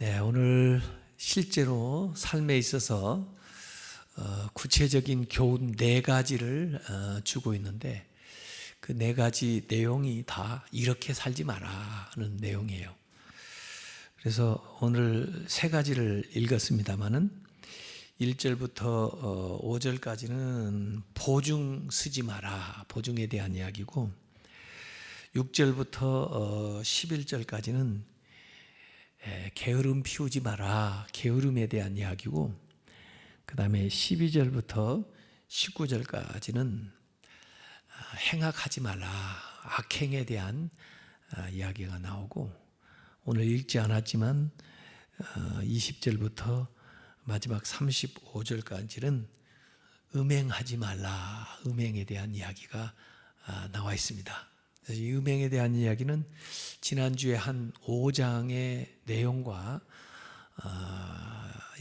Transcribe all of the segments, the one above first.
네, 오늘 실제로 삶에 있어서 구체적인 교훈 네 가지를 주고 있는데 그 네 가지 내용이 다 이렇게 살지 마라 하는 내용이에요. 그래서 오늘 세 가지를 읽었습니다마는 1절부터 5절까지는 보증 쓰지 마라, 보증에 대한 이야기고 6절부터 11절까지는 게으름 피우지 마라, 게으름에 대한 이야기고 그 다음에 12절부터 19절까지는 행악하지 말라, 악행에 대한 이야기가 나오고 오늘 읽지 않았지만 20절부터 마지막 35절까지는 음행하지 말라, 음행에 대한 이야기가 나와 있습니다. 그래서 이 음행에 대한 이야기는 지난주에 한 5장의 내용과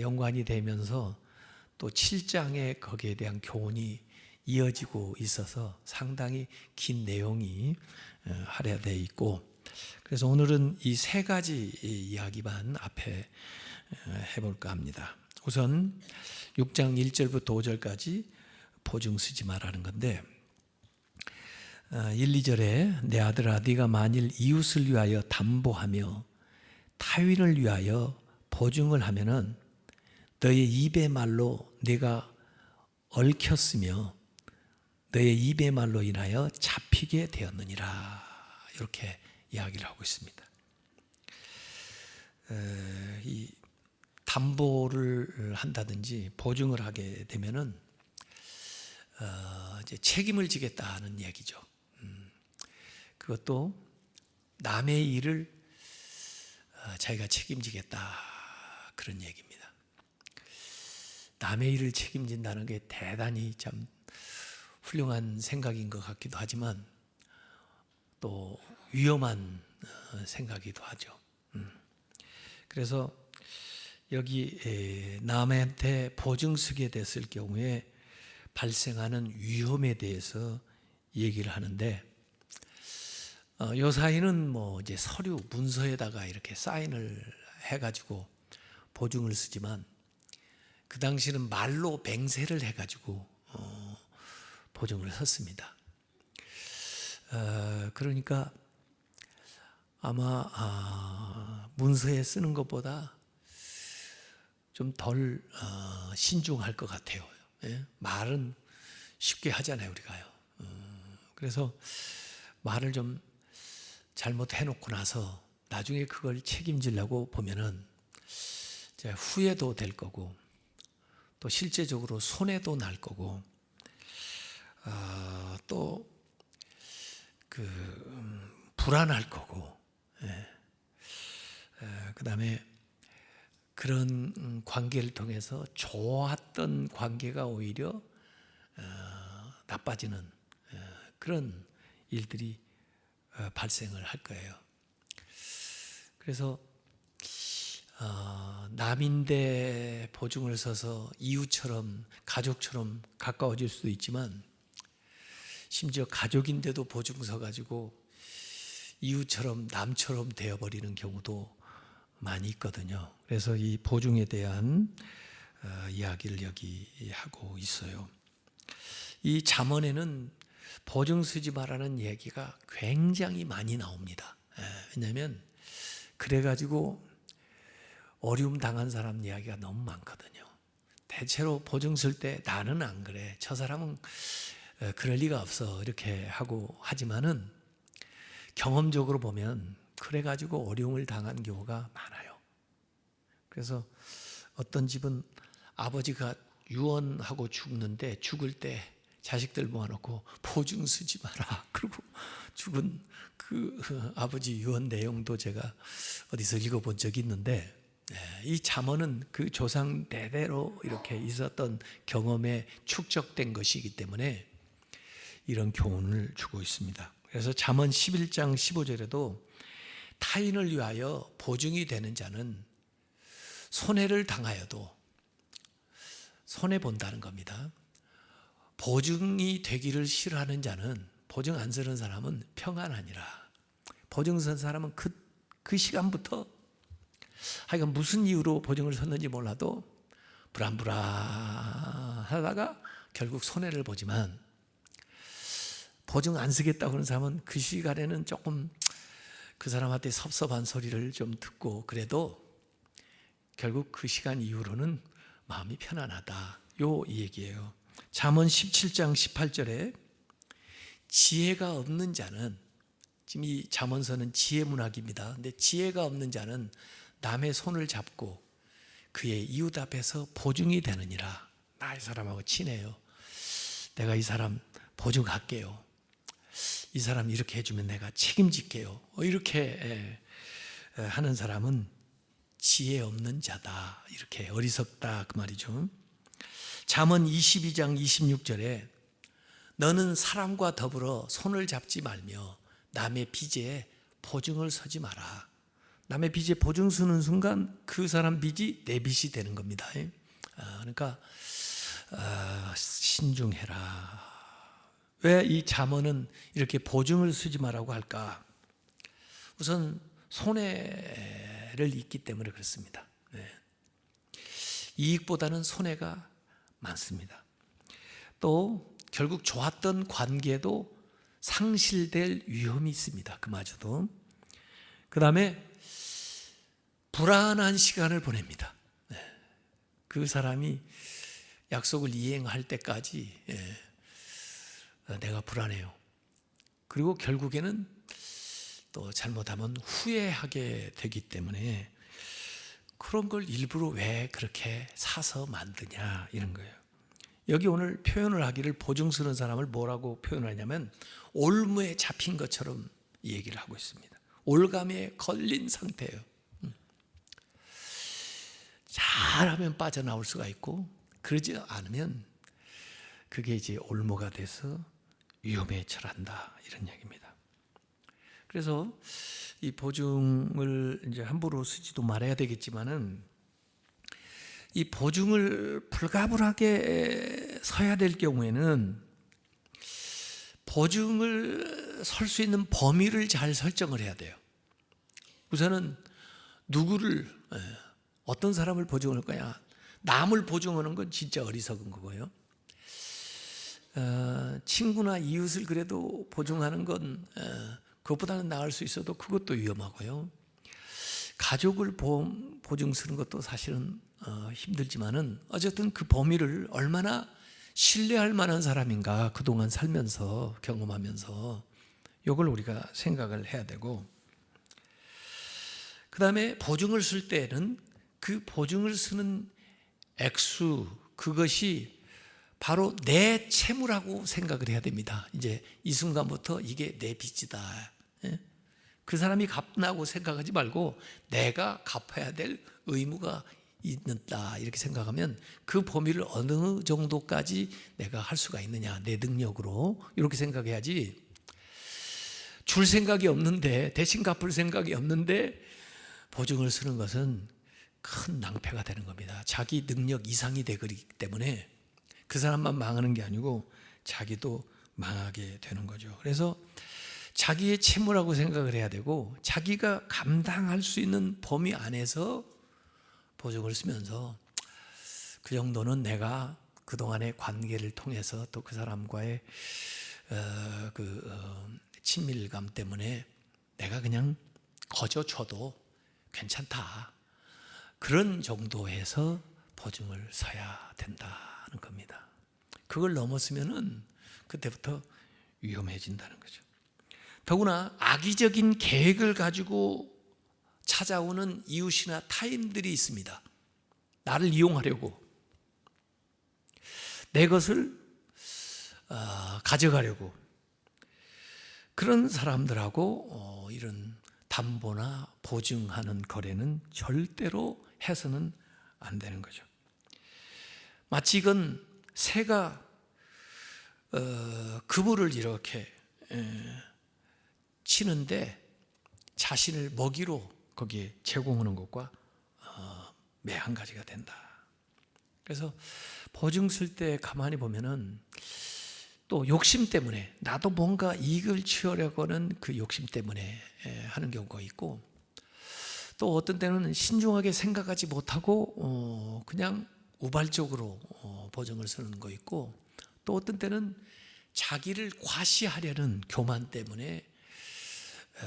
연관이 되면서 또 7장에 거기에 대한 교훈이 이어지고 있어서 상당히 긴 내용이 할애되어 있고, 그래서 오늘은 이 세 가지 이야기만 앞에 해볼까 합니다. 우선 6장 1절부터 5절까지 보증 쓰지 말라는 건데 1, 2절에 내 아들아 네가 만일 이웃을 위하여 담보하며 타인을 위하여 보증을 하면은 너의 입의 말로 네가 얽혔으며 너의 입의 말로 인하여 잡히게 되었느니라, 이렇게 이야기를 하고 있습니다. 이 담보를 한다든지 보증을 하게 되면은 이제 책임을 지겠다는 얘기죠. 그것도 남의 일을 자기가 책임지겠다, 그런 얘기입니다. 남의 일을 책임진다는 게 대단히 참 훌륭한 생각인 것 같기도 하지만 또 위험한 생각이기도 하죠. 그래서 여기 남한테 보증 쓰게 됐을 경우에 발생하는 위험에 대해서 얘기를 하는데 요 사이는 뭐 이제 서류 문서에다가 이렇게 사인을 해가지고 보증을 쓰지만 그 당시는 말로 맹세를 해가지고 보증을 썼습니다. 그러니까 아마 문서에 쓰는 것보다 좀 덜 신중할 것 같아요. 예? 말은 쉽게 하잖아요, 우리가요. 그래서 말을 좀 잘못해놓고 나서 나중에 그걸 책임지려고 보면은 이제 후회도 될 거고 또 실제적으로 손해도 날 거고 또 불안할 거고, 그 다음에 그런 관계를 통해서 좋았던 관계가 오히려 나빠지는 그런 일들이 발생을 할 거예요. 그래서 남인데 보증을 서서 이웃처럼 가족처럼 가까워질 수도 있지만 심지어 가족인데도 보증 서가지고 이웃처럼 남처럼 되어버리는 경우도 많이 있거든요. 그래서 이 보증에 대한 이야기를 여기 하고 있어요. 이 잠언에는 보증 쓰지 말라는 얘기가 굉장히 많이 나옵니다. 왜냐하면 그래가지고 어려움 당한 사람 이야기가 너무 많거든요. 대체로 보증 쓸 때 나는 안 그래, 저 사람은 그럴 리가 없어, 이렇게 하고 하지만은 경험적으로 보면 그래가지고 어려움을 당한 경우가 많아요. 그래서 어떤 집은 아버지가 유언하고 죽는데 죽을 때 자식들 모아놓고 보증 쓰지 마라, 그리고 죽은 그 아버지 유언 내용도 제가 어디서 읽어본 적이 있는데 이 잠언은 그 조상 대대로 이렇게 있었던 경험에 축적된 것이기 때문에 이런 교훈을 주고 있습니다. 그래서 잠언 11장 15절에도 타인을 위하여 보증이 되는 자는 손해를 당하여도 손해본다는 겁니다. 보증이 되기를 싫어하는 자는, 보증 안 쓰는 사람은 평안하니라. 보증 쓴 사람은 그 시간부터 하여간 무슨 이유로 보증을 섰는지 몰라도 불안불안하다가 결국 손해를 보지만, 보증 안 쓰겠다고 하는 사람은 그 시간에는 조금 그 사람한테 섭섭한 소리를 좀 듣고, 그래도 결국 그 시간 이후로는 마음이 편안하다, 이 얘기예요. 잠언 17장 18절에 지혜가 없는 자는, 지금 이 잠언서는 지혜 문학입니다. 근데 지혜가 없는 자는 남의 손을 잡고 그의 이웃 앞에서 보증이 되느니라. 나 이 사람하고 친해요. 내가 이 사람 보증할게요. 이 사람 이렇게 해주면 내가 책임질게요. 이렇게 하는 사람은 지혜 없는 자다, 이렇게 어리석다, 그 말이죠. 잠언 22장 26절에 너는 사람과 더불어 손을 잡지 말며 남의 빚에 보증을 서지 마라. 남의 빚에 보증 서는 순간 그 사람 빚이 내 빚이 되는 겁니다. 그러니까 신중해라. 왜 이 잠언은 이렇게 보증을 쓰지 말라고 할까? 우선 손해를 입기 때문에 그렇습니다. 이익보다는 손해가 많습니다. 또 결국 좋았던 관계도 상실될 위험이 있습니다. 그마저도. 그 다음에 불안한 시간을 보냅니다. 그 사람이 약속을 이행할 때까지 내가 불안해요. 그리고 결국에는 또 잘못하면 후회하게 되기 때문에 그런 걸 일부러 왜 그렇게 사서 만드냐, 이런 거예요. 여기 오늘 표현을 하기를, 보증 서는 사람을 뭐라고 표현을 하냐면 올무에 잡힌 것처럼 얘기를 하고 있습니다. 올감에 걸린 상태예요. 잘하면 빠져나올 수가 있고, 그러지 않으면 그게 이제 올무가 돼서 위험에 처한다, 이런 얘기입니다. 그래서 이 보증을 이제 함부로 쓰지도 말아야 되겠지만은, 이 보증을 불가불하게 서야 될 경우에는 보증을 설 수 있는 범위를 잘 설정을 해야 돼요. 우선은 누구를, 어떤 사람을 보증할 거냐. 남을 보증하는 건 진짜 어리석은 거고요. 친구나 이웃을 그래도 보증하는 건 그것보다는 나을 수 있어도 그것도 위험하고요. 가족을 보증 쓰는 것도 사실은 힘들지만은, 어쨌든 그 범위를 얼마나 신뢰할 만한 사람인가, 그동안 살면서 경험하면서 이걸 우리가 생각을 해야 되고, 그 다음에 보증을 쓸 때는 그 보증을 쓰는 액수, 그것이 바로 내 채무라고 생각을 해야 됩니다. 이제 이 순간부터 이게 내 빚이다. 그 사람이 갚나고 생각하지 말고 내가 갚아야 될 의무가 있다, 이렇게 생각하면 그 범위를 어느 정도까지 내가 할 수가 있느냐, 내 능력으로, 이렇게 생각해야지. 줄 생각이 없는데, 대신 갚을 생각이 없는데 보증을 쓰는 것은 큰 낭패가 되는 겁니다. 자기 능력 이상이 되기 때문에 그 사람만 망하는 게 아니고 자기도 망하게 되는 거죠. 그래서 자기의 채무라고 생각을 해야 되고, 자기가 감당할 수 있는 범위 안에서 보증을 쓰면서 그 정도는 내가 그동안의 관계를 통해서 또 그 사람과의 친밀감 때문에 내가 그냥 거저 줘도 괜찮다, 그런 정도에서 보증을 서야 된다는 겁니다. 그걸 넘었으면은 그때부터 위험해진다는 거죠. 더구나 악의적인 계획을 가지고 찾아오는 이웃이나 타인들이 있습니다. 나를 이용하려고, 내 것을 가져가려고, 그런 사람들하고 이런 담보나 보증하는 거래는 절대로 해서는 안 되는 거죠. 마치 이건 새가 그물을 이렇게 치는데 자신을 먹이로 거기에 제공하는 것과 매 한 가지가 된다. 그래서 보증 쓸 때 가만히 보면은 또 욕심 때문에, 나도 뭔가 이익을 취하려고 하는 그 욕심 때문에 하는 경우가 있고, 또 어떤 때는 신중하게 생각하지 못하고 그냥 우발적으로 보증을 서는 거 있고, 또 어떤 때는 자기를 과시하려는 교만 때문에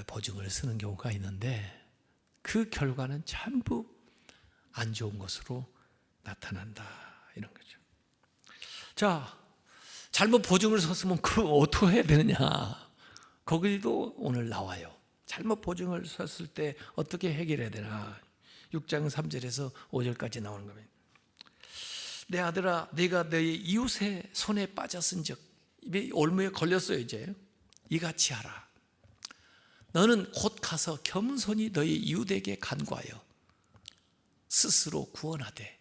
보증을 쓰는 경우가 있는데, 그 결과는 전부 안 좋은 것으로 나타난다, 이런 거죠. 자, 잘못 보증을 섰으면 그걸 어떻게 해야 되느냐, 거기도 오늘 나와요. 잘못 보증을 섰을 때 어떻게 해결해야 되나. 6장 3절에서 5절까지 나오는 겁니다. 내 아들아, 네가 너희 이웃의 손에 빠졌은즉, 올무에 걸렸어요. 이제 이같이 하라. 너는 곧 가서 겸손히 너희 이웃에게 간구하여 스스로 구원하되,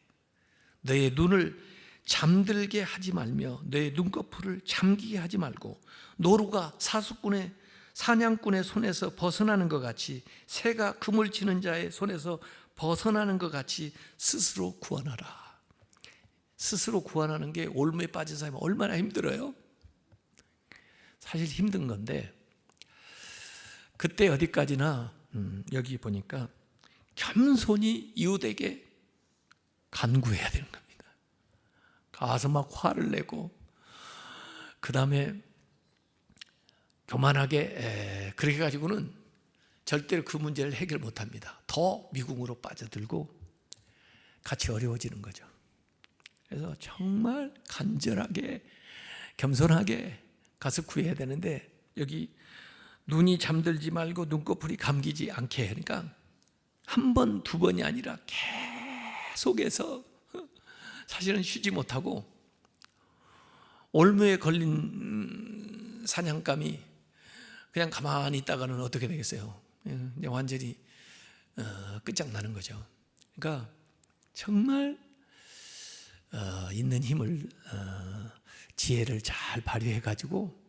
너의 눈을 잠들게 하지 말며 너의 눈꺼풀을 잠기게 하지 말고, 노루가 사냥꾼의 손에서 벗어나는 것 같이, 새가 그물 치는 자의 손에서 벗어나는 것 같이 스스로 구원하라. 스스로 구원하는 게 올무에 빠진 사람이 얼마나 힘들어요? 사실 힘든 건데, 그때 어디까지나 여기 보니까 겸손히 이웃에게 간구해야 되는 겁니다. 가서 막 화를 내고, 그 다음에 교만하게 그렇게 가지고는 절대로 그 문제를 해결 못합니다. 더 미궁으로 빠져들고 같이 어려워지는 거죠. 그래서 정말 간절하게 겸손하게 가서 구해야 되는데, 여기 눈이 잠들지 말고 눈꺼풀이 감기지 않게 하니까 한 번, 두 번이 아니라 계속해서 사실은 쉬지 못하고, 올무에 걸린 사냥감이 그냥 가만히 있다가는 어떻게 되겠어요? 이제 완전히 끝장나는 거죠. 그러니까 정말 있는 힘을, 지혜를 잘 발휘해 가지고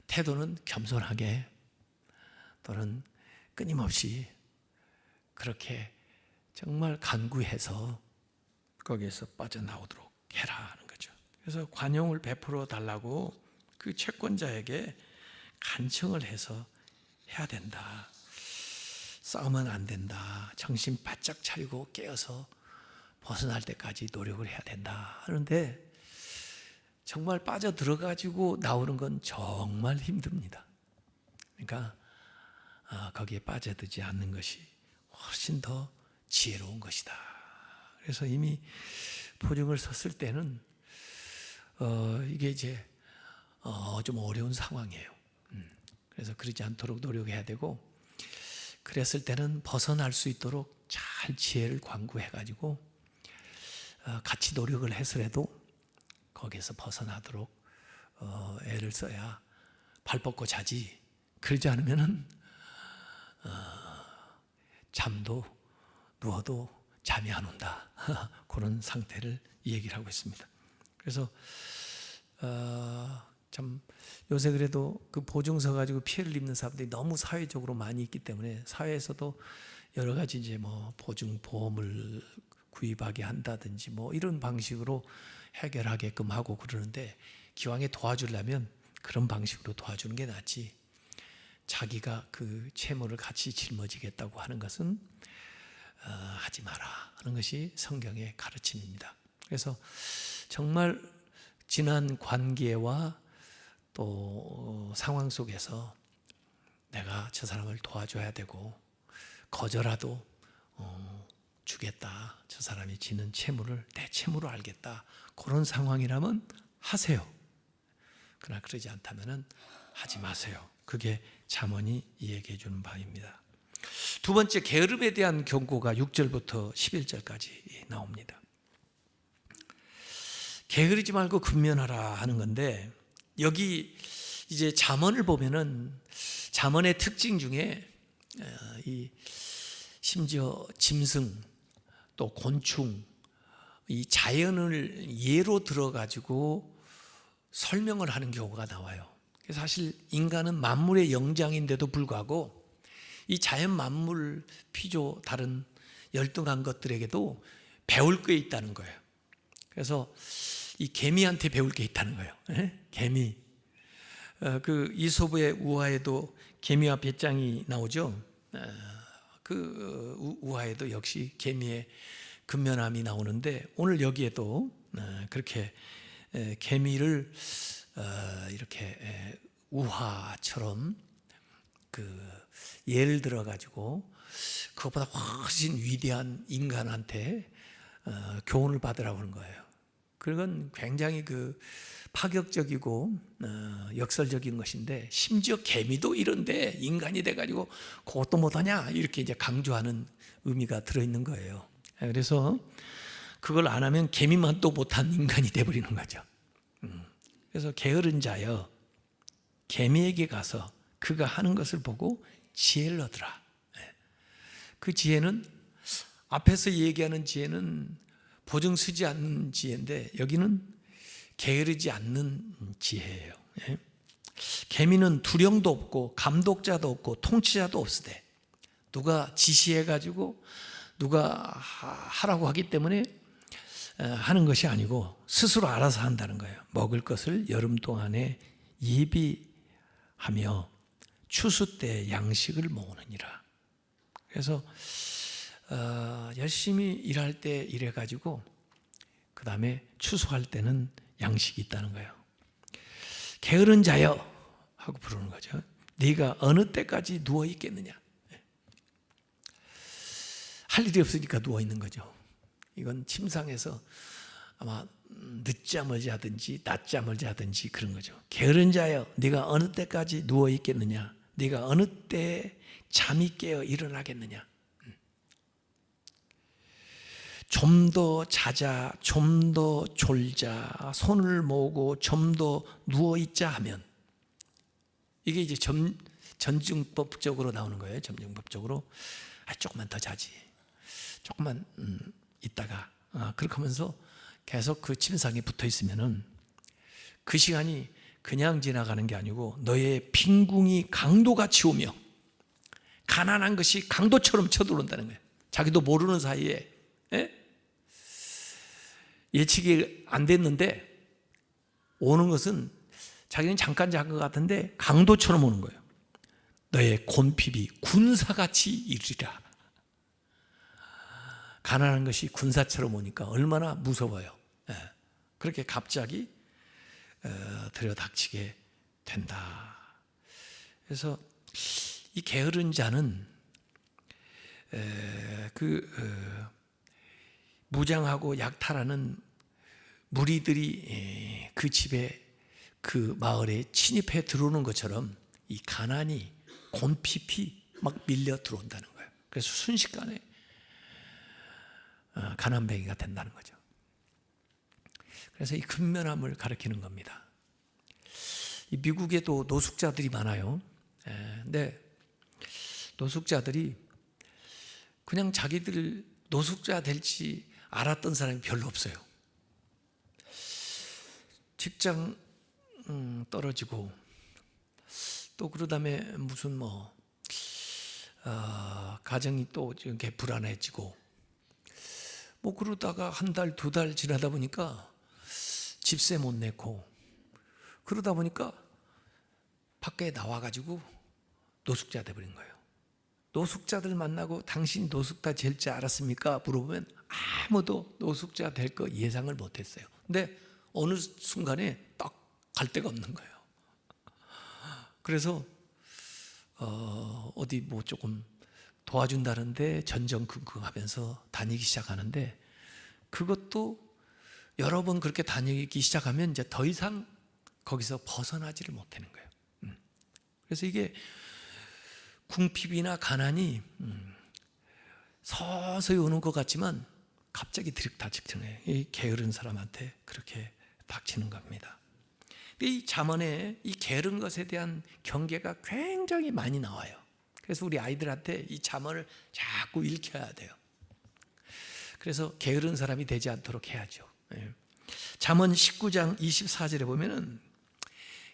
태도는 겸손하게, 또는 끊임없이 그렇게 정말 간구해서 거기에서 빠져나오도록 해라 하는 거죠. 그래서 관용을 베풀어 달라고 그 채권자에게 간청을 해서 해야 된다. 싸우면 안 된다. 정신 바짝 차리고 깨어서 벗어날 때까지 노력을 해야 된다 하는데, 정말 빠져들어가지고 나오는 건 정말 힘듭니다. 그러니까 거기에 빠져들지 않는 것이 훨씬 더 지혜로운 것이다. 그래서 이미 보증을 섰을 때는 이게 이제 좀 어려운 상황이에요. 그래서 그러지 않도록 노력해야 되고, 그랬을 때는 벗어날 수 있도록 잘 지혜를 관구해가지고 같이 노력을 해서라도 거기에서 벗어나도록 애를 써야 발 뻗고 자지. 그러지 않으면은 잠도 누워도 잠이 안 온다. 그런 상태를 얘기를 하고 있습니다. 그래서 참 요새 그래도 그 보증서 가지고 피해를 입는 사람들이 너무 사회적으로 많이 있기 때문에, 사회에서도 여러 가지 이제 뭐 보증 보험을 구입하게 한다든지 뭐 이런 방식으로 해결하게끔 하고 그러는데, 기왕에 도와주려면 그런 방식으로 도와주는 게 낫지, 자기가 그 채무를 같이 짊어지겠다고 하는 것은 하지 마라 하는 것이 성경의 가르침입니다. 그래서 정말 지난 관계와 또 상황 속에서 내가 저 사람을 도와줘야 되고, 거저라도 주겠다, 저 사람이 지는 채무를 내 채무로 알겠다, 그런 상황이라면 하세요. 그러나 그러지 않다면 하지 마세요. 그게 잠언이 얘기해 주는 바입니다. 두 번째, 게으름에 대한 경고가 6절부터 11절까지 나옵니다. 게으르지 말고 근면하라 하는 건데, 여기 이제 잠언을 보면은 잠언의 특징 중에 이 심지어 짐승 또 곤충, 이 자연을 예로 들어 가지고 설명을 하는 경우가 나와요. 그래서 사실 인간은 만물의 영장인데도 불구하고 이 자연 만물, 피조, 다른 열등한 것들에게도 배울 게 있다는 거예요. 그래서 이 개미한테 배울 게 있다는 거예요. 개미. 그 이솝의 우화에도 개미와 배짱이 나오죠. 우화에도 역시 개미의 근면함이 나오는데 오늘 여기에도 그렇게 개미를 이렇게 우화처럼 예를 들어 가지고 그것보다 훨씬 위대한 인간한테 교훈을 받으라고 하는 거예요. 그건 굉장히 파격적이고 역설적인 것인데, 심지어 개미도 이런데 인간이 돼가지고 그것도 못하냐 이렇게 이제 강조하는 의미가 들어있는 거예요. 그래서 그걸 안 하면 개미만 또 못한 인간이 돼버리는 거죠. 그래서 게으른 자여 개미에게 가서 그가 하는 것을 보고 지혜를 얻으라. 그 지혜는 앞에서 얘기하는 지혜는 보증 서지 않는 지혜인데 여기는 게으르지 않는 지혜예요. 개미는 두령도 없고 감독자도 없고 통치자도 없으되 누가 지시해가지고 누가 하라고 하기 때문에 하는 것이 아니고 스스로 알아서 한다는 거예요. 먹을 것을 여름 동안에 예비하며 추수 때 양식을 모으느니라. 그래서 열심히 일할 때 일해가지고 그 다음에 추수할 때는 양식이 있다는 거예요. 게으른 자여 하고 부르는 거죠. 네가 어느 때까지 누워 있겠느냐. 할 일이 없으니까 누워 있는 거죠. 이건 침상에서 아마 늦잠을 자든지 낮잠을 자든지 그런 거죠. 게으른 자여 네가 어느 때까지 누워 있겠느냐. 네가 어느 때에 잠이 깨어 일어나겠느냐. 좀 더 자자, 좀 더 졸자, 손을 모으고 좀 더 누워있자 하면, 이게 이제 전증법적으로 나오는 거예요. 전증법적으로 조금만 더 자지, 조금만 있다가 그렇게 하면서 계속 그 침상에 붙어 있으면은 그 시간이 그냥 지나가는 게 아니고 너의 빈궁이 강도같이 오며 가난한 것이 강도처럼 쳐들어온다는 거예요. 자기도 모르는 사이에 예측이 안 됐는데 오는 것은 자기는 잠깐 잔 것 같은데 강도처럼 오는 거예요. 너의 곤핍이 군사같이 이르리라. 가난한 것이 군사처럼 오니까 얼마나 무서워요. 그렇게 갑자기 들여닥치게 된다. 그래서 이 게으른 자는 무장하고 약탈하는 무리들이 그 집에 그 마을에 침입해 들어오는 것처럼 이 가난이 곤핍이 막 밀려 들어온다는 거예요. 그래서 순식간에 가난뱅이가 된다는 거죠. 그래서 이 근면함을 가리키는 겁니다. 이 미국에도 노숙자들이 많아요. 근데 노숙자들이 그냥 자기들 노숙자 될지 알았던 사람이 별로 없어요. 직장 떨어지고 또 그러다음에 무슨 가정이 또 이렇게 불안해지고 그러다가 한 달, 두 달 지나다 보니까 집세 못 내고 그러다 보니까 밖에 나와가지고 노숙자 돼버린 거예요. 노숙자들 만나고 당신 노숙자 될 줄 알았습니까? 물어보면 아무도 노숙자 될 거 예상을 못했어요. 근데 어느 순간에 딱 갈 데가 없는 거예요. 그래서 어디 조금 도와준다는데 전전긍긍하면서 다니기 시작하는데, 그것도 여러 번 그렇게 다니기 시작하면 이제 더 이상 거기서 벗어나지를 못하는 거예요. 그래서 이게 궁핍이나 가난이 서서히 오는 것 같지만 갑자기 들이닥치는 이 게으른 사람한테 그렇게 닥치는 겁니다. 이 잠언에 이 게으른 것에 대한 경계가 굉장히 많이 나와요. 그래서 우리 아이들한테 이 잠언을 자꾸 읽혀야 돼요. 그래서 게으른 사람이 되지 않도록 해야죠. 잠언 19장 24절에 보면은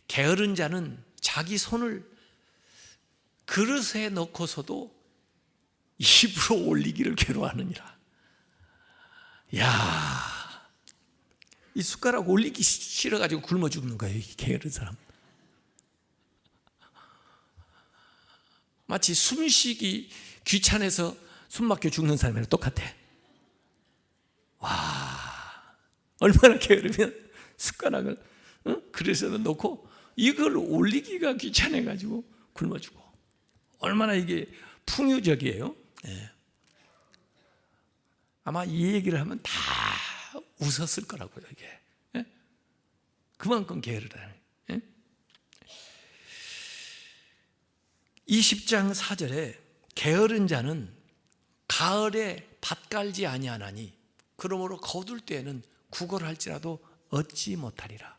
게으른 자는 자기 손을 그릇에 넣고서도 입으로 올리기를 괴로워하느니라. 야, 이 숟가락 올리기 싫어가지고 굶어 죽는 거예요, 이 게으른 사람. 마치 숨쉬기 귀찮아서 숨 막혀 죽는 사람이랑 똑같아. 와, 얼마나 게으르면 숟가락을 그릇에다 놓고 이걸 올리기가 귀찮아가지고 굶어 죽어. 얼마나 이게 풍요적이에요. 예. 아마 이 얘기를 하면 다 웃었을 거라고요, 이게. 예? 그만큼 게으르다는. 예? 20장 4절에 게으른 자는 가을에 밭 갈지 아니하나니 그러므로 거둘 때에는 구걸할지라도 얻지 못하리라.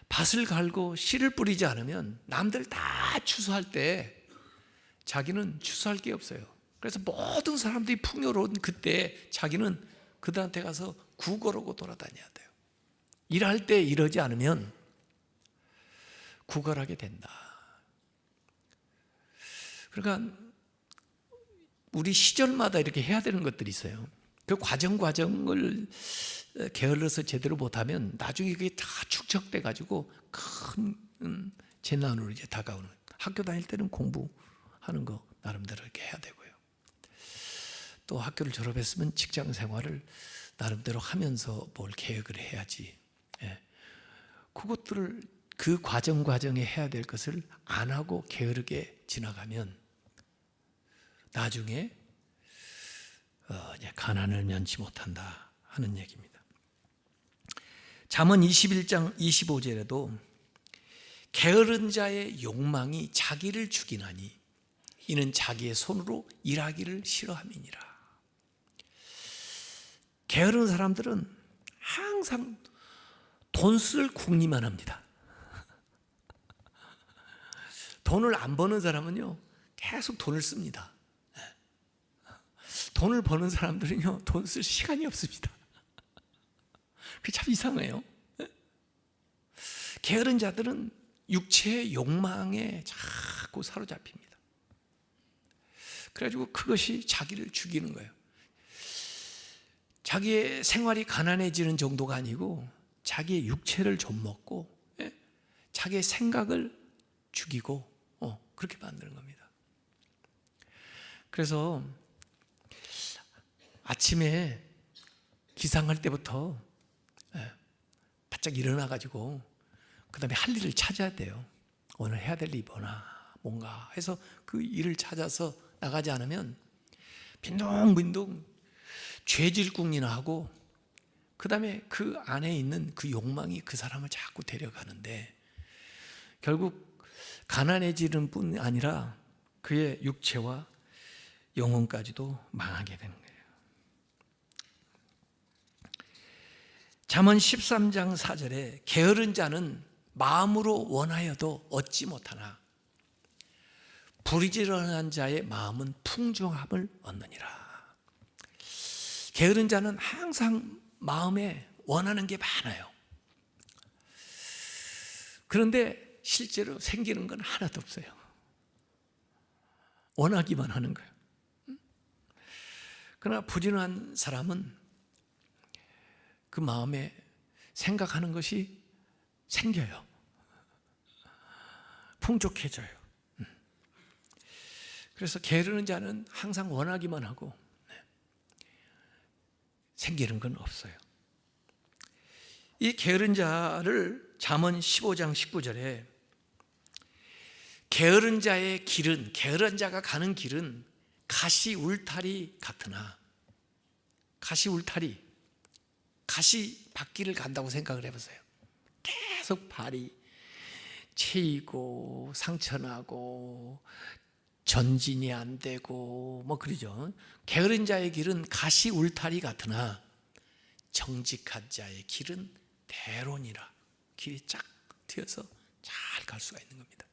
밭을 갈고 씨를 뿌리지 않으면 남들 다 추수할 때 자기는 추수할 게 없어요. 그래서 모든 사람들이 풍요로운 그때 자기는 그들한테 가서 구걸하고 돌아다녀야 돼요. 일할 때 이러지 않으면 구걸하게 된다. 그러니까 우리 시절마다 이렇게 해야 되는 것들이 있어요. 그 과정을 게을러서 제대로 못하면 나중에 그게 다 축적돼 가지고 큰 재난으로 이제 다가오는. 학교 다닐 때는 공부하는 거 나름대로 이렇게 해야 되고요. 또 학교를 졸업했으면 직장 생활을 나름대로 하면서 뭘 계획을 해야지. 예. 그것들을 그 과정에 해야 될 것을 안 하고 게으르게 지나가면 나중에 가난을 면치 못한다 하는 얘기입니다. 잠언 21장 25절에도 게으른 자의 욕망이 자기를 죽이나니 이는 자기의 손으로 일하기를 싫어함이니라. 게으른 사람들은 항상 돈 쓸 궁리만 합니다. 돈을 안 버는 사람은요 계속 돈을 씁니다. 돈을 버는 사람들은요 돈 쓸 시간이 없습니다. 그게 참 이상해요. 게으른 자들은 육체의 욕망에 자꾸 사로잡힙니다. 그래가지고 그것이 자기를 죽이는 거예요. 자기의 생활이 가난해지는 정도가 아니고 자기의 육체를 좀 먹고 자기의 생각을 죽이고 그렇게 만드는 겁니다. 그래서 아침에 기상할 때부터 바짝 일어나가지고 그 다음에 할 일을 찾아야 돼요. 오늘 해야 될 일이 뭔가 해서 그 일을 찾아서 나가지 않으면 빈둥빈둥 죄질궁리나 하고 그 다음에 그 안에 있는 그 욕망이 그 사람을 자꾸 데려가는데 결국 가난해지는 뿐 아니라 그의 육체와 영혼까지도 망하게 되는 거예요. 잠언 13장 4절에 게으른 자는 마음으로 원하여도 얻지 못하나 부지런한 자의 마음은 풍성함을 얻느니라. 게으른 자는 항상 마음에 원하는 게 많아요. 그런데 실제로 생기는 건 하나도 없어요. 원하기만 하는 거예요. 그러나 부지런한 사람은 그 마음에 생각하는 것이 생겨요. 풍족해져요. 그래서 게으르는 자는 항상 원하기만 하고 생기는 건 없어요. 이 게으른 자를 잠언 15장 19절에 게으른 자의 길은, 게으른 자가 가는 길은 가시 울타리 같으나, 가시 울타리, 가시 바퀴를 간다고 생각을 해보세요. 계속 발이 채이고 상처나고 전진이 안 되고 뭐 그러죠. 게으른 자의 길은 가시 울타리 같으나 정직한 자의 길은 대론이라. 길이 쫙 트여서 잘 갈 수가 있는 겁니다.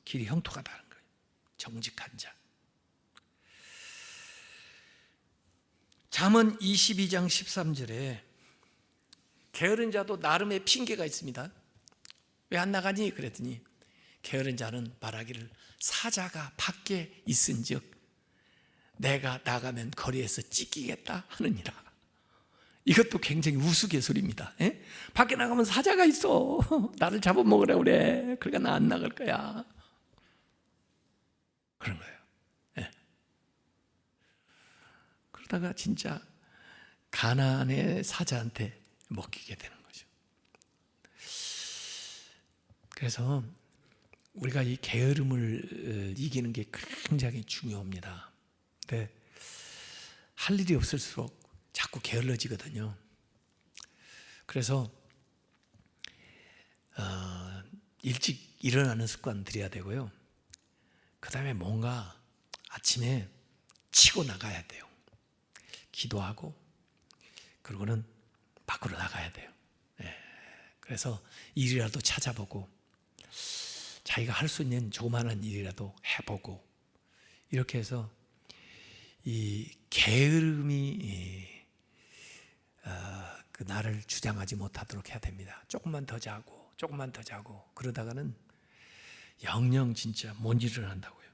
길이 형통하다는 거예요. 정직한 자. 잠언 22장 13절에 게으른 자도 나름의 핑계가 있습니다. 왜 안 나가니? 그랬더니 게으른 자는 말하기를 사자가 밖에 있은즉 내가 나가면 거리에서 찢기겠다 하느니라. 이것도 굉장히 우스갯소리입니다. 에? 밖에 나가면 사자가 있어. 나를 잡아먹으라 그래. 그러니까 나 안 나갈 거야. 그런 거예요. 갖다가 진짜 가나안의 사자한테 먹히게 되는 거죠. 그래서 우리가 이 게으름을 이기는 게 굉장히 중요합니다. 근데 할 일이 없을수록 자꾸 게을러지거든요. 그래서 일찍 일어나는 습관 들여야 되고요. 그 다음에 뭔가 아침에 치고 나가야 돼요. 기도하고 그러고는 밖으로 나가야 돼요. 그래서 일이라도 찾아보고 자기가 할 수 있는 조그마한 일이라도 해보고 이렇게 해서 이 게으름이 그 나를 주장하지 못하도록 해야 됩니다. 조금만 더 자고 그러다가는 영영 진짜 못 일어난다고요.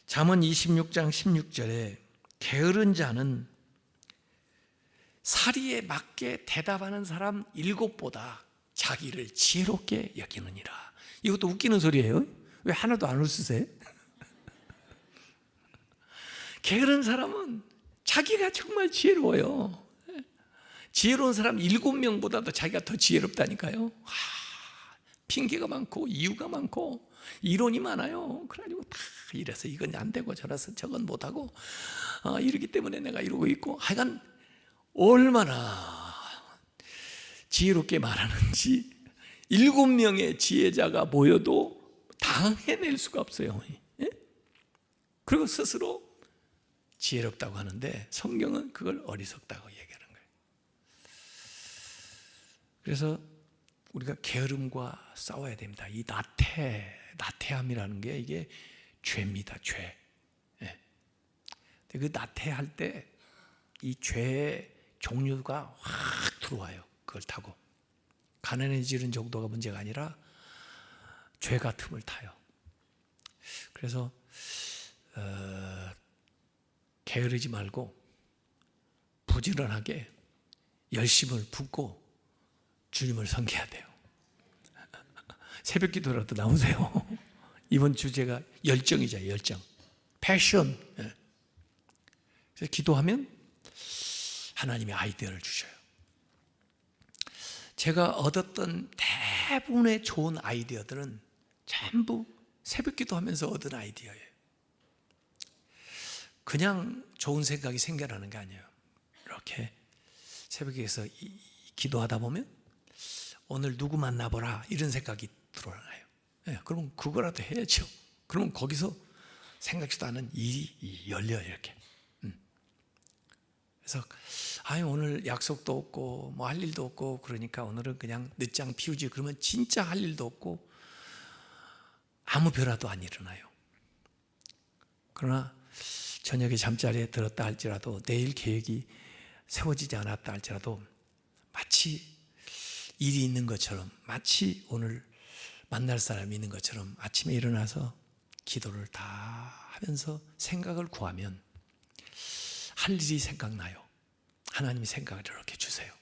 잠언 26장 16절에 게으른 자는 사리에 맞게 대답하는 사람 7보다 자기를 지혜롭게 여기느니라. 이것도 웃기는 소리예요. 왜 하나도 안 웃으세요? 게으른 사람은 자기가 정말 지혜로워요. 지혜로운 사람 7명보다도 자기가 더 지혜롭다니까요. 핑계가 많고 이유가 많고 이론이 많아요. 그래가지고 다 이래서 이건 안 되고 저래서 저건 못하고 이러기 때문에 내가 이러고 있고, 하여간 얼마나 지혜롭게 말하는지 7명의 지혜자가 모여도 다 해낼 수가 없어요. 그리고 스스로 지혜롭다고 하는데 성경은 그걸 어리석다고 얘기하는 거예요. 그래서 우리가 게으름과 싸워야 됩니다. 이 나태함이라는 게 이게 죄입니다. 죄. 그 나태할 때 이 죄의 종류가 확 들어와요. 그걸 타고 가난해지는 정도가 문제가 아니라 죄가 틈을 타요. 그래서 게으르지 말고 부지런하게 열심을 붓고 주님을 섬겨야 돼요. 새벽 기도라도 나오세요. 이번 주제가 열정이죠. 열정, 패션. 그래서 기도하면 하나님이 아이디어를 주셔요. 제가 얻었던 대부분의 좋은 아이디어들은 전부 새벽 기도하면서 얻은 아이디어예요. 그냥 좋은 생각이 생겨나는 게 아니에요. 이렇게 새벽에서 기도하다 보면 오늘 누구 만나보라 이런 생각이 들어와요. 그러면 그거라도 해야죠. 그러면 거기서 생각지도 않은 일이 열려요. 이렇게. 그래서 오늘 약속도 없고 뭐 할 일도 없고 그러니까 오늘은 그냥 늦장 피우지. 그러면 진짜 할 일도 없고 아무 변화도 안 일어나요. 그러나 저녁에 잠자리에 들었다 할지라도 내일 계획이 세워지지 않았다 할지라도 마치 일이 있는 것처럼, 마치 오늘 만날 사람이 있는 것처럼 아침에 일어나서 기도를 다 하면서 생각을 구하면 할 일이 생각나요. 하나님이 생각을 이렇게 주세요.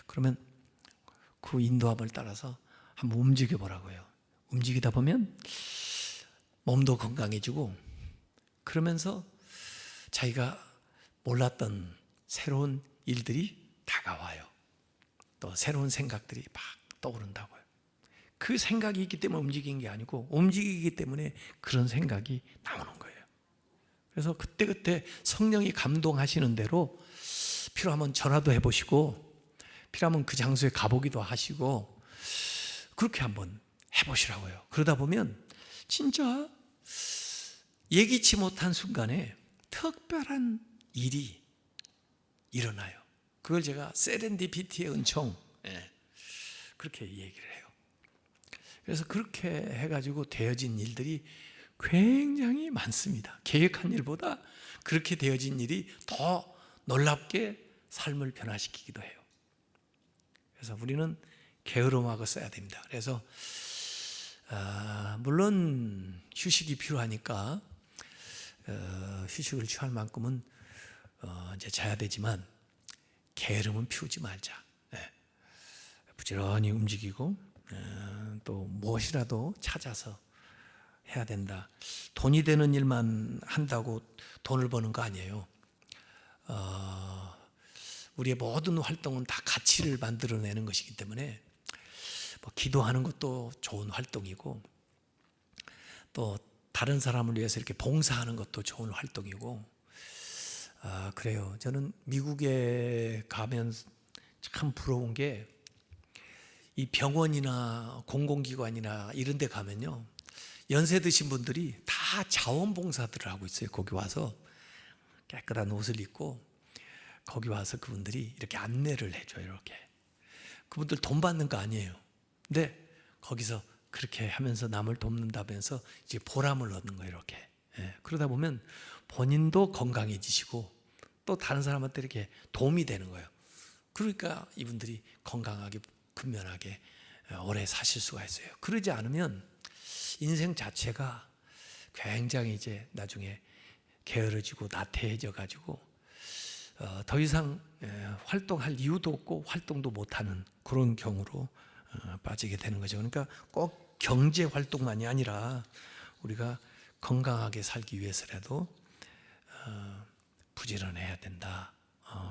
그러면 그 인도함을 따라서 한번 움직여 보라고요. 움직이다 보면 몸도 건강해지고 그러면서 자기가 몰랐던 새로운 일들이 다가와요. 또 새로운 생각들이 막 떠오른다고요. 그 생각이 있기 때문에 움직이는 게 아니고 움직이기 때문에 그런 생각이 나오는 거예요. 그래서 그때그때 성령이 감동하시는 대로 필요하면 전화도 해보시고 필요하면 그 장소에 가보기도 하시고 그렇게 한번 해보시라고요. 그러다 보면 진짜 예기치 못한 순간에 특별한 일이 일어나요. 그걸 제가 세렌디피티의 은총 그렇게 얘기를 해요. 그래서 그렇게 해가지고 되어진 일들이 굉장히 많습니다. 계획한 일보다 그렇게 되어진 일이 더 놀랍게 삶을 변화시키기도 해요. 그래서 우리는 게으름하고 써야 됩니다. 그래서 물론 휴식이 필요하니까 휴식을 취할 만큼은 이제 자야 되지만 게으름은 피우지 말자. 부지런히 움직이고 또 무엇이라도 찾아서 해야 된다. 돈이 되는 일만 한다고 돈을 버는 거 아니에요. 우리의 모든 활동은 다 가치를 만들어내는 것이기 때문에 뭐 기도하는 것도 좋은 활동이고 또 다른 사람을 위해서 이렇게 봉사하는 것도 좋은 활동이고 그래요. 저는 미국에 가면 참 부러운 게 이 병원이나 공공기관이나 이런 데 가면요, 연세 드신 분들이 다 자원봉사들을 하고 있어요. 거기 와서 깨끗한 옷을 입고 거기 와서 그분들이 이렇게 안내를 해줘요. 이렇게 그분들 돈 받는 거 아니에요. 근데 거기서 그렇게 하면서 남을 돕는다면서 이제 보람을 얻는 거예요. 이렇게. 그러다 보면 본인도 건강해지시고 또 다른 사람한테 이렇게 도움이 되는 거예요. 그러니까 이분들이 건강하게 근면하게 오래 사실 수가 있어요. 그러지 않으면 인생 자체가 굉장히 이제 나중에 게으러지고 나태해져 가지고 더 이상 활동할 이유도 없고 활동도 못하는 그런 경우로 빠지게 되는 거죠. 그러니까 꼭 경제 활동만이 아니라 우리가 건강하게 살기 위해서라도 부지런해야 된다.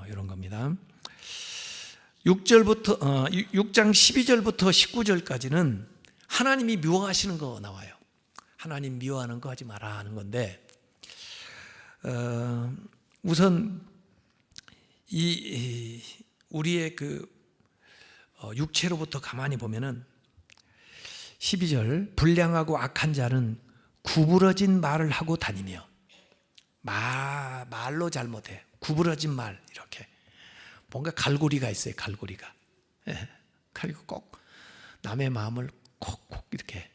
이런 겁니다. 6장 12절부터 19절까지는 하나님이 미워하시는 거 나와요. 하나님 미워하는 거 하지 마라 하는 건데, 우선 우리의 그 육체로부터 가만히 보면은 12절, 불량하고 악한 자는 구부러진 말을 하고 다니며, 말로 잘못해. 구부러진 말, 이렇게 뭔가 갈고리가 있어요. 갈고리가. 그리고 꼭 남의 마음을 콕콕 이렇게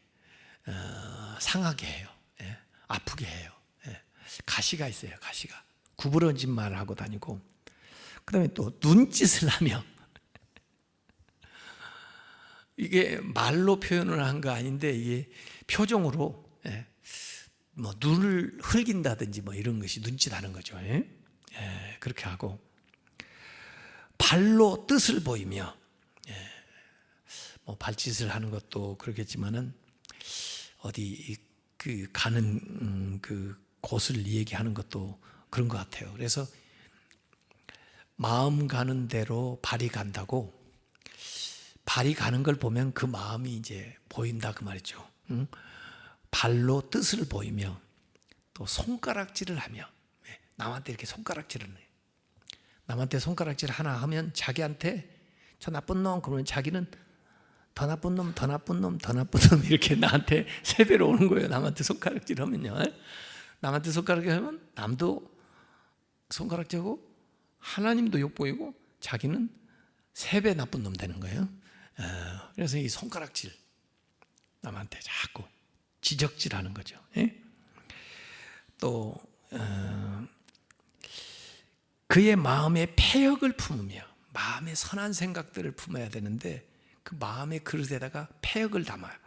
상하게 해요. 아프게 해요. 가시가 있어요. 가시가. 구부러진 말을 하고 다니고, 그 다음에 또 눈짓을 하며, 이게 말로 표현을 한 거 아닌데 이게 표정으로 뭐 눈을 흘긴다든지 뭐 이런 것이 눈짓하는 거죠. 그렇게 하고, 발로 뜻을 보이며, 뭐 발짓을 하는 것도 그렇겠지만은 어디 그 가는 그 곳을 얘기하는 것도 그런 것 같아요. 그래서 마음 가는 대로 발이 간다고, 발이 가는 걸 보면 그 마음이 이제 보인다 그 말이죠. 발로 뜻을 보이며 또 손가락질을 하며, 남한테 이렇게 손가락질을 해요. 남한테 손가락질 하나 하면 자기한테 저 나쁜 놈 그러면 자기는 더 나쁜 놈, 더 나쁜 놈, 더 나쁜 놈 이렇게 나한테 세 배로 오는 거예요. 남한테 손가락질 하면요. 남한테 손가락질 하면 남도 손가락질하고 하나님도 욕보이고 자기는 세 배 나쁜 놈 되는 거예요. 그래서 이 손가락질, 남한테 자꾸 지적질하는 거죠. 또 그의 마음에 패역을 품으며, 마음에 선한 생각들을 품어야 되는데 그 마음의 그릇에다가 패역을 담아요.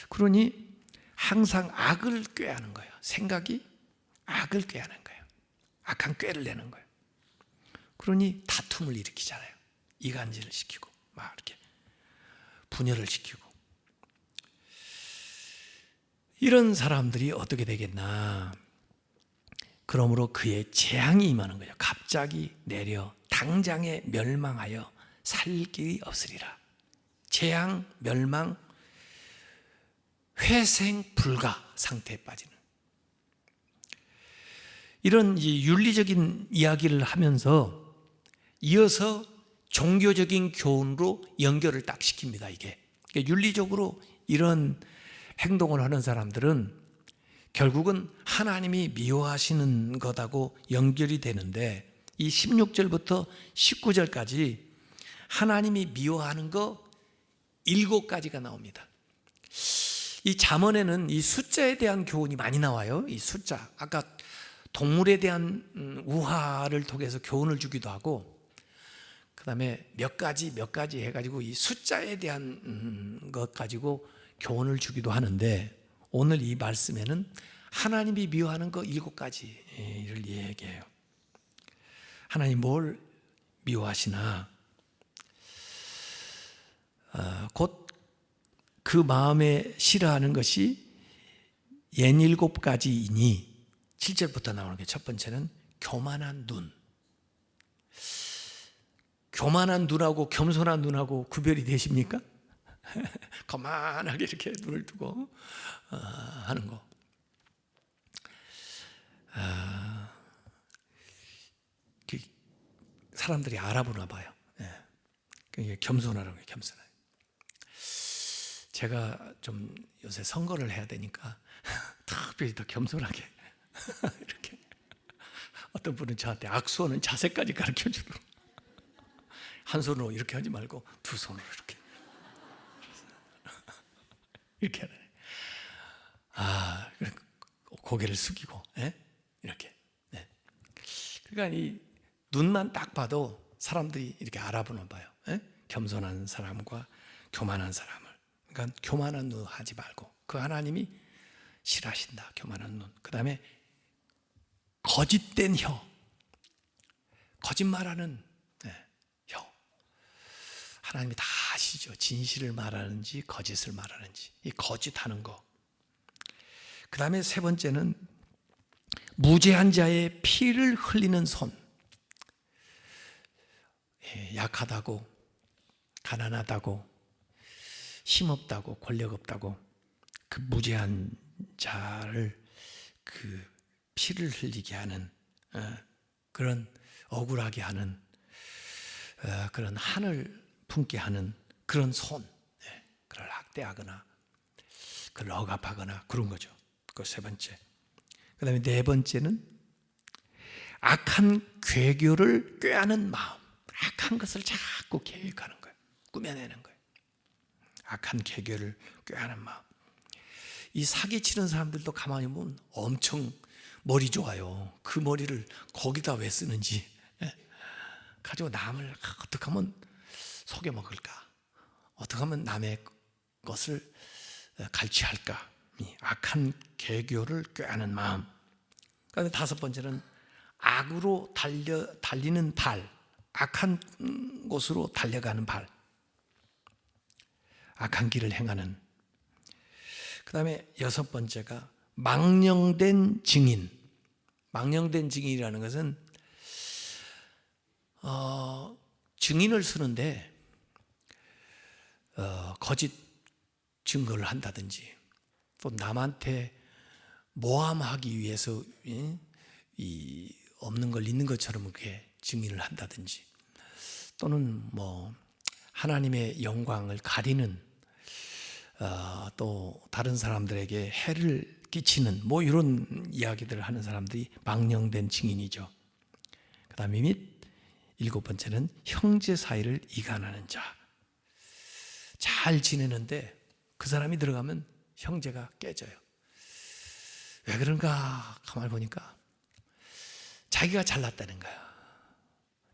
그러니 항상 악을 꾀하는 거예요. 생각이 악을 꾀하는 거예요. 악한 꾀를 내는 거예요. 그러니 다툼을 일으키잖아요. 이간질을 시키고 막 이렇게 분열을 시키고. 이런 사람들이 어떻게 되겠나? 그러므로 그의 재앙이 임하는 거예요. 갑자기 내려 당장에 멸망하여 살 길이 없으리라. 재앙, 멸망, 회생 불가 상태에 빠지는 이런 윤리적인 이야기를 하면서 이어서 종교적인 교훈으로 연결을 딱 시킵니다. 이게 그러니까 윤리적으로 이런 행동을 하는 사람들은 결국은 하나님이 미워하시는 것하고 연결이 되는데, 이 16절부터 19절까지 하나님이 미워하는 거 7가지가 나옵니다. 이 잠언에는 이 숫자에 대한 교훈이 많이 나와요. 이 숫자, 아까 동물에 대한 우화를 통해서 교훈을 주기도 하고, 그 다음에 몇 가지 해가지고 이 숫자에 대한 것 가지고 교훈을 주기도 하는데, 오늘 이 말씀에는 하나님이 미워하는 거 7가지를 얘기해요. 하나님 뭘 미워하시나? 곧 그 마음에 싫어하는 것이 옛일곱 가지이니 7절부터 나오는 게 첫 번째는 교만한 눈. 교만한 눈하고 겸손한 눈하고 구별이 되십니까? 거만하게 이렇게 눈을 뜨고 하는 거. 사람들이 알아보나 봐요. 그게 겸손하라고 해요. 겸손해. 제가 좀 요새 선거를 해야 되니까 특별히 더 겸손하게 이렇게 어떤 분은 저한테 악수하는 자세까지 가르쳐 주더라고요. 한 손으로 이렇게 하지 말고 두 손으로 이렇게 하네. 고개를 숙이고 이렇게. 그러니까 이 눈만 딱 봐도 사람들이 이렇게 알아보나 봐요. 겸손한 사람과 교만한 사람을. 그러니까 교만한 눈 하지 말고 그 하나님이 싫어하신다. 교만한 눈. 그 다음에 거짓된 혀, 거짓말하는 혀. 하나님이 다 아시죠. 진실을 말하는지 거짓을 말하는지. 이 거짓하는 거. 그 다음에 세 번째는 무죄한 자의 피를 흘리는 손. 약하다고, 가난하다고, 힘없다고, 권력 없다고 그 무죄한 자를 그 피를 흘리게 하는 그런 억울하게 하는 그런 한을 품게 하는 그런 손, 그걸 학대하거나 그걸 억압하거나 그런 거죠. 그 세 번째. 그 다음에 네 번째는 악한 괴교를 꾀하는 마음. 악한 것을 자꾸 계획하는 거예요. 꾸며내는 거예요. 악한 괴교를 꾀하는 마음. 이 사기치는 사람들도 가만히 보면 엄청 머리 좋아요. 그 머리를 거기다 왜 쓰는지. 가지고 남을 어떻게 하면 속여먹을까? 어떻게 하면 남의 것을 갈취할까? 이 악한 괴교를 꾀하는 마음. 그다음에 다섯 번째는 악으로 달리는 발. 악한 곳으로 달려가는 발. 악한 길을 행하는. 그 다음에 여섯 번째가 망령된 증인. 망령된 증인이라는 것은 증인을 쓰는데 거짓 증거를 한다든지 또 남한테 모함하기 위해서 이 없는 걸 있는 것처럼 이렇게 증인을 한다든지 또는 뭐 하나님의 영광을 가리는 또 다른 사람들에게 해를 끼치는 뭐 이런 이야기들을 하는 사람들이 망령된 증인이죠. 그 다음에 및 일곱 번째는 형제 사이를 이간하는 자. 잘 지내는데 그 사람이 들어가면 형제가 깨져요. 왜 그런가 가만히 보니까 자기가 잘났다는 거야.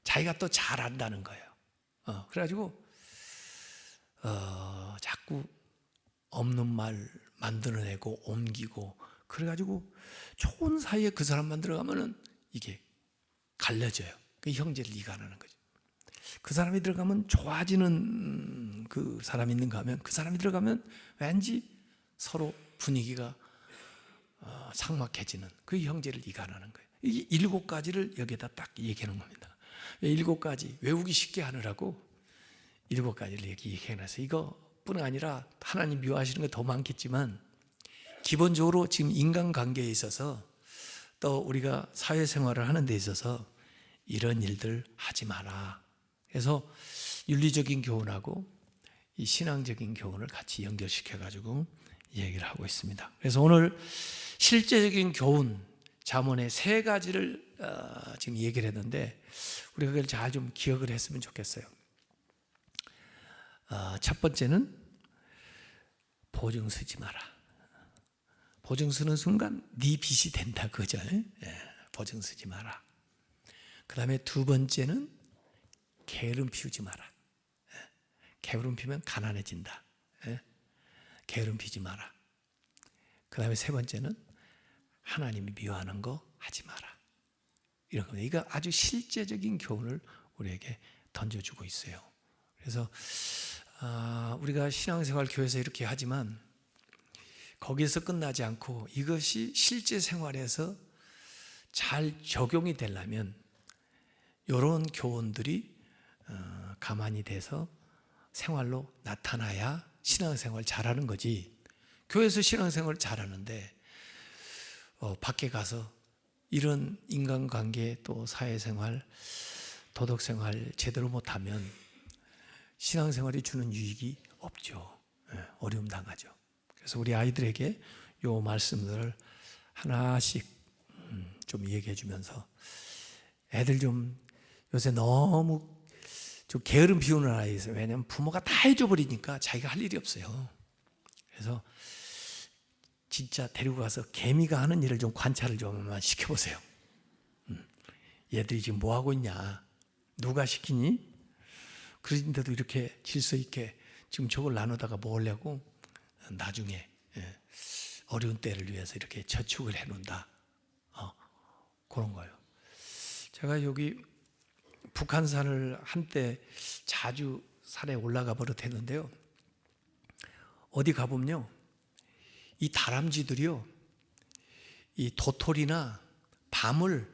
자기가 또 잘한다는 거예요. 그래가지고 자꾸 없는 말 만들어내고 옮기고 그래가지고 좋은 사이에 그 사람만 들어가면은 이게 갈라져요. 그 형제를 이간하는 거죠. 그 사람이 들어가면 좋아지는 그 사람이 있는가 하면 그 사람이 들어가면 왠지 서로 분위기가 삭막해지는 그 형제를 이간하는 거예요. 이 일곱 가지를 여기에다 딱 얘기하는 겁니다. 일곱 가지 외우기 쉽게 하느라고 일곱 가지를 여기 얘기해놔서 이거뿐 아니라 하나님 미워하시는 게 더 많겠지만 기본적으로 지금 인간관계에 있어서 또 우리가 사회생활을 하는 데 있어서 이런 일들 하지 마라. 그래서 윤리적인 교훈하고 이 신앙적인 교훈을 같이 연결시켜가지고 얘기를 하고 있습니다. 그래서 오늘 실제적인 교훈, 잠언의 세 가지를 지금 얘기를 했는데 우리가 그걸 잘 좀 기억을 했으면 좋겠어요. 첫 번째는 보증 쓰지 마라. 보증 쓰는 순간 네 빚이 된다 그죠? 보증 쓰지 마라. 그 다음에 두 번째는 게으름 피우지 마라. 게으름 피우면 가난해진다. 게으름 피우지 마라. 그 다음에 세 번째는 하나님이 미워하는 거 하지 마라. 이런 겁니다. 이거 아주 실제적인 교훈을 우리에게 던져주고 있어요. 그래서 우리가 신앙생활 교회에서 이렇게 하지만 거기서 끝나지 않고 이것이 실제 생활에서 잘 적용이 되려면 이런 교훈들이 가만히 돼서 생활로 나타나야 신앙생활 잘하는 거지. 교회에서 신앙생활 잘하는데 밖에 가서 이런 인간관계 또 사회생활, 도덕생활 제대로 못하면 신앙생활이 주는 유익이 없죠. 어려움 당하죠. 그래서 우리 아이들에게 요 말씀들을 하나씩 좀 얘기해 주면서 애들 좀 요새 너무 좀 게으름 피우는 아이 있어요. 왜냐하면 부모가 다 해줘 버리니까 자기가 할 일이 없어요. 그래서 진짜 데리고 가서 개미가 하는 일을 좀 관찰을 좀만 시켜보세요. 얘들이 지금 뭐 하고 있냐? 누가 시키니? 그런데도 이렇게 질서 있게 지금 저걸 나누다가 먹으려고 나중에 어려운 때를 위해서 이렇게 저축을 해놓는다. 그런 거예요. 제가 여기 북한산을 한때 자주 산에 올라가 버릇했는데요. 어디 가보면요, 이 다람쥐들이요, 이 도토리나 밤을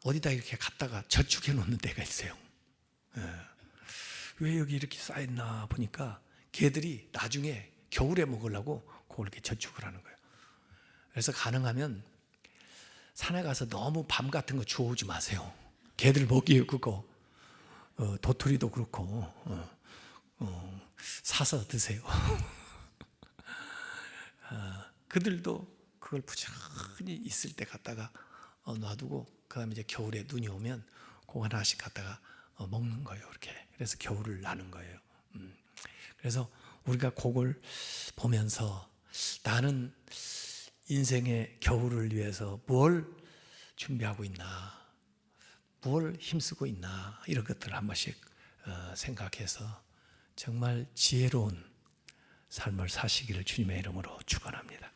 어디다 이렇게 갖다가 저축해 놓는 데가 있어요. 왜 여기 이렇게 쌓였나 보니까 걔들이 나중에 겨울에 먹으려고 그걸 이렇게 저축을 하는 거예요. 그래서 가능하면 산에 가서 너무 밤 같은 거 주워오지 마세요. 걔들 먹이에요, 그거. 도토리도 그렇고 사서 드세요. 그들도 그걸 부지런히 있을 때 갖다가 놔두고 그 다음에 이제 겨울에 눈이 오면 그거 하나씩 갖다가 먹는 거예요. 이렇게. 그래서 겨울을 나는 거예요. 그래서 우리가 그걸 보면서 나는 인생의 겨울을 위해서 뭘 준비하고 있나, 뭘 힘쓰고 있나, 이런 것들을 한 번씩 생각해서 정말 지혜로운 삶을 사시기를 주님의 이름으로 축원합니다.